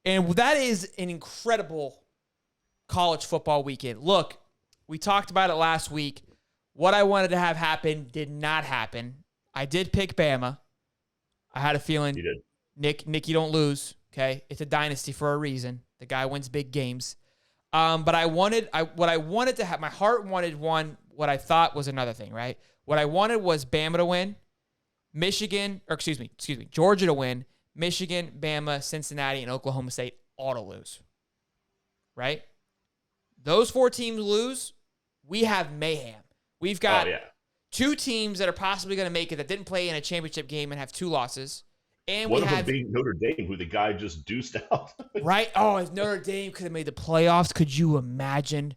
And that is an incredible college football weekend. Look, we talked about it last week. What I wanted to have happen did not happen. I did pick Bama. I had a feeling, You did. Nick, you don't lose. Okay, it's a dynasty for a reason. The guy wins big games. But what I wanted to have, my heart wanted one. What I thought was another thing, right? What I wanted was Bama to win, Georgia to win, Michigan, Bama, Cincinnati, and Oklahoma State all to lose. Right? Those 4 teams lose, we have mayhem. We've got 2 teams that are possibly going to make it that didn't play in a championship game and have 2 losses. And one of them being Notre Dame, who the guy just deuced out. Right? Oh, if Notre Dame could have made the playoffs, could you imagine?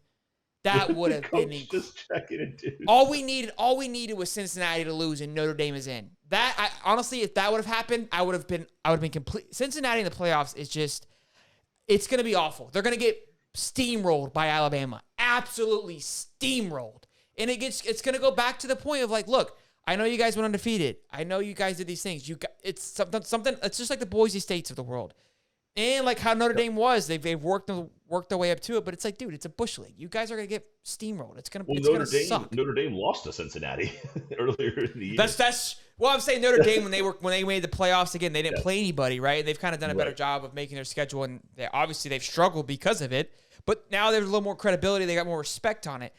That would have been just checking it, dude. All we needed was Cincinnati to lose, and Notre Dame is in. Honestly, if that would have happened, I would have been complete. Cincinnati in the playoffs is just, it's going to be awful. They're going to get steamrolled by Alabama, absolutely steamrolled, and it's going to go back to the point of like, look, I know you guys went undefeated. I know you guys did these things. It's something. It's just like the Boise States of the world, and like how Notre Dame was. They've worked their way up to it, but it's like, dude, it's a bush league. You guys are gonna get steamrolled. It's gonna suck. Notre Dame lost to Cincinnati earlier in the year. That's well, I'm saying Notre Dame when they made the playoffs again, they didn't play anybody, right? They've kind of done a better job of making their schedule, and they've struggled because of it. But now there's a little more credibility. They got more respect on it.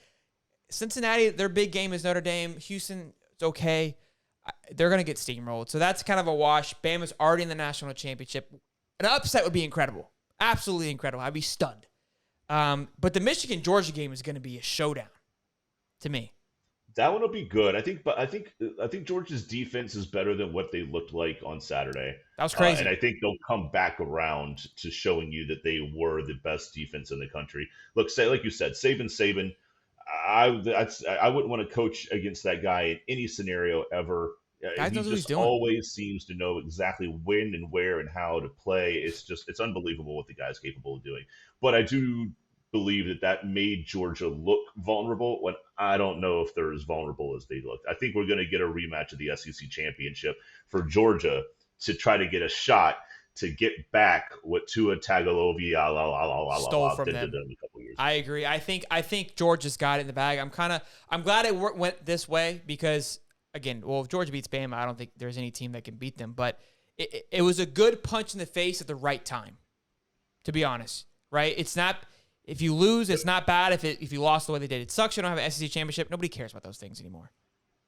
Cincinnati, their big game is Notre Dame. Houston, it's okay. They're going to get steamrolled. So that's kind of a wash. Bama's already in the national championship. An upset would be incredible. Absolutely incredible. I'd be stunned. But the Michigan-Georgia game is going to be a showdown to me. That one will be good. I think Georgia's defense is better than what they looked like on Saturday. That was crazy. And I think they'll come back around to showing you that they were the best defense in the country. Look, like you said, Saban. I wouldn't want to coach against that guy in any scenario ever. He just always seems to know exactly when and where and how to play. It's unbelievable what the guy's capable of doing. But I do believe that made Georgia look vulnerable when I don't know if they're as vulnerable as they looked. I think we're going to get a rematch of the SEC championship for Georgia to try to get a shot to get back what Tua Tagovailoa stole from them. A couple years ago. I agree. I think Georgia's got it in the bag. I'm glad it went this way because, again, well, if Georgia beats Bama, I don't think there's any team that can beat them. But it was a good punch in the face at the right time, to be honest. Right? It's not. If you lose, it's not bad. If you lost the way they did, it sucks. You don't have an SEC championship. Nobody cares about those things anymore.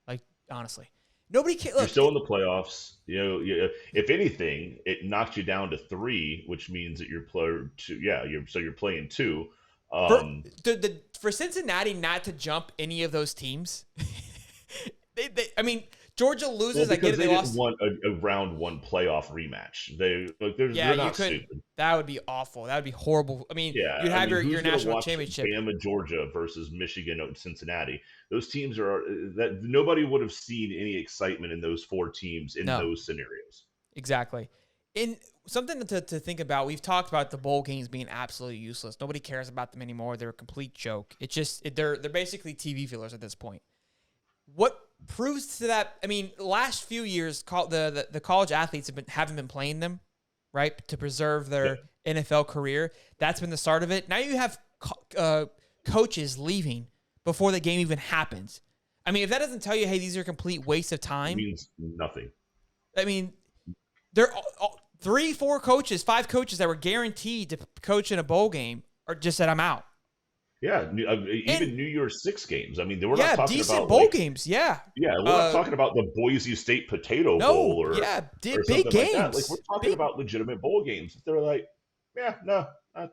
Like, honestly, nobody cares. You're still in the playoffs. If anything, it knocks you down to 3, which means that you're playing 2. Yeah, you're playing 2. For Cincinnati not to jump any of those teams, Georgia loses. Well, I get it. They lost. didn't want a round 1 playoff rematch. They're not stupid. That would be awful. That would be horrible. You'd have your national championship. Bama, Georgia versus Michigan and Cincinnati. Those teams that nobody would have seen any excitement in those 4 teams in those scenarios. Exactly. And something to think about. We've talked about the bowl games being absolutely useless. Nobody cares about them anymore. They're a complete joke. It's just they're basically TV fillers at this point. What proves to that? Last few years, the college athletes haven't been playing them, right, to preserve their NFL career. That's been the start of it. Now you have coaches leaving before the game even happens. If that doesn't tell you, hey, these are a complete waste of time, it means nothing. There are 3, 4 coaches, 5 coaches that were guaranteed to coach in a bowl game are just said, I'm out. Yeah, even New Year's 6 games. They were not talking decent about bowl games. Yeah, we're not talking about the Boise State Potato Bowl or big games. Like that. We're talking about legitimate bowl games. They're like, I don't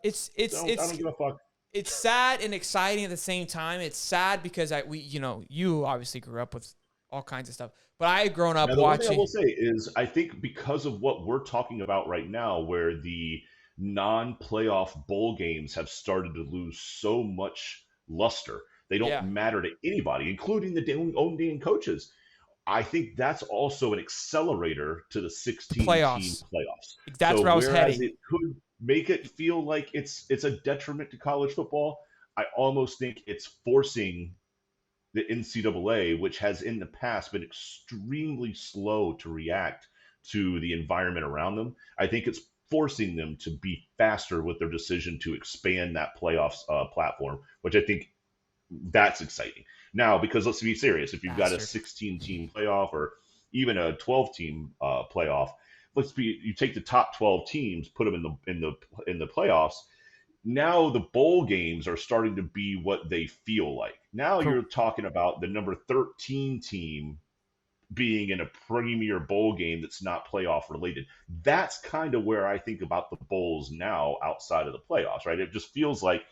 give a fuck. It's sad and exciting at the same time. It's sad because you obviously grew up with all kinds of stuff, but I had grown up watching. One thing I will say is I think because of what we're talking about right now, where the non-playoff bowl games have started to lose so much luster. They don't matter to anybody, including the own damn coaches. I think that's also an accelerator to the 16-team playoffs. That's where I was heading. It could make it feel like it's a detriment to college football. I almost think it's forcing the NCAA, which has in the past been extremely slow to react to the environment around them. I think it's forcing them to be faster with their decision to expand that playoffs platform, which I think that's exciting. Now, because let's be serious, if you've got a 16 team playoff or even a 12 team playoff, you take the top 12 teams, put them in the playoffs. Now the bowl games are starting to be what they feel like. Now Cool. you're talking about the number 13 team being in a premier bowl game that's not playoff related. That's kind of where I think about the bowls now outside of the playoffs, right? It just feels like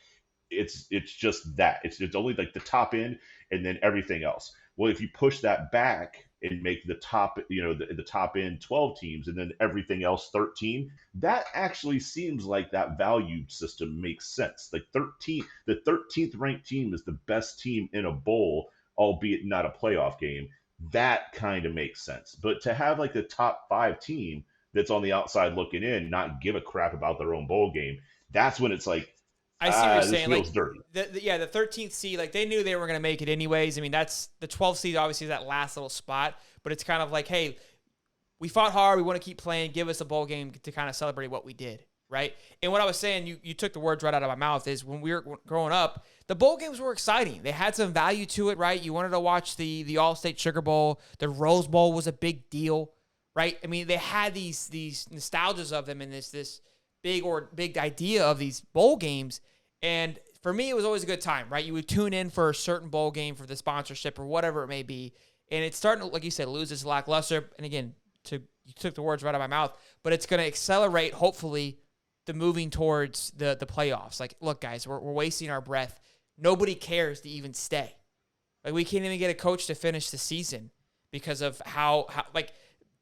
it's just that. It's only like the top end and then everything else. Well, if you push that back and make the top, the top end 12 teams and then everything else 13, that actually seems like that value system makes sense. The 13th ranked team is the best team in a bowl, albeit not a playoff game. That kind of makes sense. But to have like a top 5 team that's on the outside looking in, not give a crap about their own bowl game, that's when it's like, I see what you're this saying. feels Like dirty. the 13th seed, like they knew they were going to make it anyways. I mean, that's the 12th seed, obviously is that last little spot, but it's kind of like, hey, we fought hard. We want to keep playing. Give us a bowl game to kind of celebrate what we did, right? And what I was saying, you took the words right out of my mouth, is when we were growing up, the bowl games were exciting. They had some value to it, right? You wanted to watch the All-State Sugar Bowl. The Rose Bowl was a big deal, right? I mean, they had these nostalgias of them and this big idea of these bowl games. And for me, it was always a good time, right? You would tune in for a certain bowl game for the sponsorship or whatever it may be. And it's starting to, like you said, lose its lackluster. And again, you took the words right out of my mouth, but it's going to accelerate, hopefully, the moving towards the playoffs. Like, look, guys, we're wasting our breath. Nobody cares to even stay. Like, we can't even get a coach to finish the season because of how like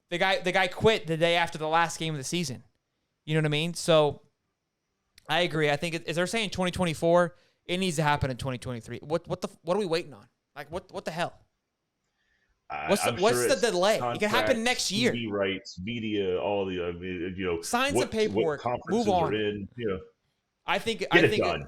the guy quit the day after the last game of the season. You know what I mean? So I agree. I think as they're saying 2024, it needs to happen in 2023. What are we waiting on? Like, what the hell? What's the delay? It can happen next year. TV rights, media, all the sign some paperwork. Move on. are in. I think get it done.